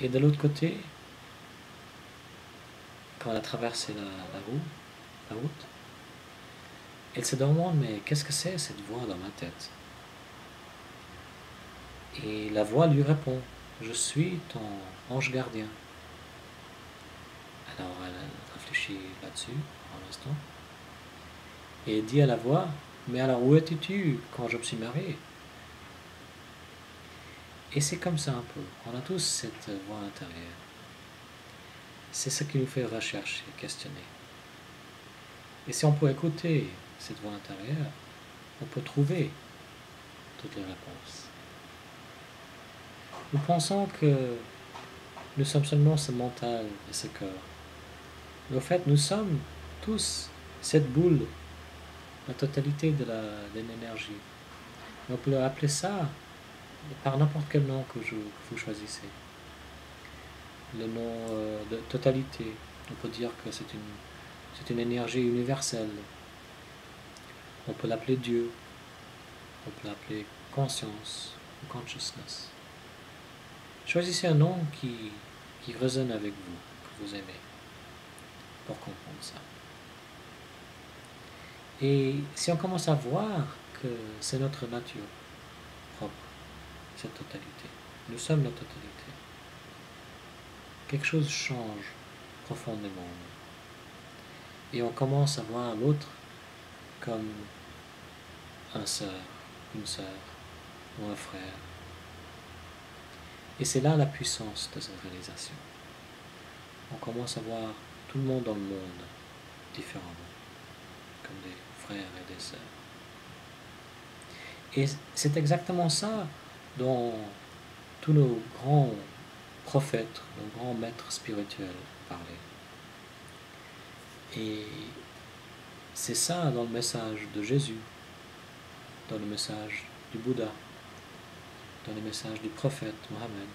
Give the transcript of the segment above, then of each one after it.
Et de l'autre côté, quand elle a traversé la route, elle se demande, mais qu'est-ce que c'est cette voix dans ma tête? Et la voix lui répond, je suis ton ange gardien. Alors elle réfléchit là-dessus un instant et dit à la voix, mais alors où étais-tu quand je me suis marié? Et c'est comme ça un peu, on a tous cette voix intérieure. C'est ce qui nous fait rechercher, questionner. Et si on peut écouter cette voix intérieure, on peut trouver toutes les réponses. Nous pensons que nous sommes seulement ce mental et ce cœur. Mais au fait, nous sommes tous cette boule, la totalité de l'énergie. On peut appeler ça par n'importe quel nom que vous choisissez. Le nom de totalité, on peut dire que c'est une énergie universelle. On peut l'appeler Dieu, on peut l'appeler conscience ou consciousness. Choisissez un nom qui résonne avec vous, que vous aimez, pour comprendre ça. Et si on commence à voir que c'est notre nature propre, cette totalité, nous sommes la totalité, quelque chose change profondément. Et on commence à voir l'autre comme une sœur ou un frère. Et c'est là la puissance de cette réalisation. On commence à voir tout le monde dans le monde différemment, comme des frères et des sœurs. Et c'est exactement ça dont tous nos grands prophètes, nos grands maîtres spirituels parlaient. Et c'est ça dans le message de Jésus, dans le message du Bouddha, dans les messages du prophète Mohammed,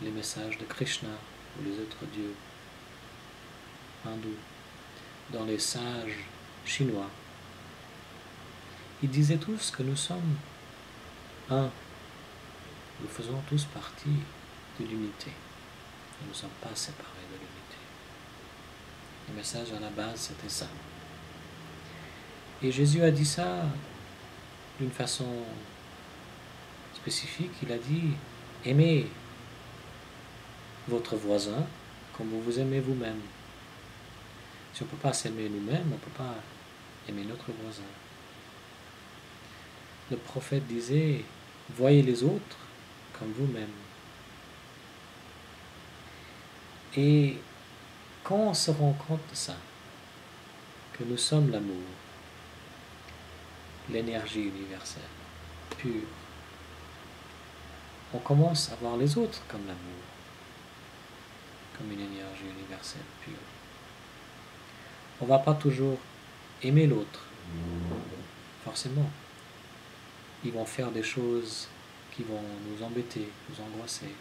les messages de Krishna ou les autres dieux hindous, dans les sages chinois. Ils disaient tous que nous sommes un. Nous faisons tous partie de l'unité. Nous ne sommes pas séparés de l'unité. Le message à la base, c'était ça. Et Jésus a dit ça d'une façon spécifique. Il a dit, aimez votre voisin comme vous vous aimez vous-même. Si on ne peut pas s'aimer nous-mêmes, on ne peut pas aimer notre voisin. Le prophète disait, voyez les autres comme vous-même. Et quand on se rend compte de ça, que nous sommes l'amour, l'énergie universelle, pure, on commence à voir les autres comme l'amour, comme une énergie universelle pure. On ne va pas toujours aimer l'autre, forcément. Ils vont faire des choses qui vont nous embêter, nous angoisser.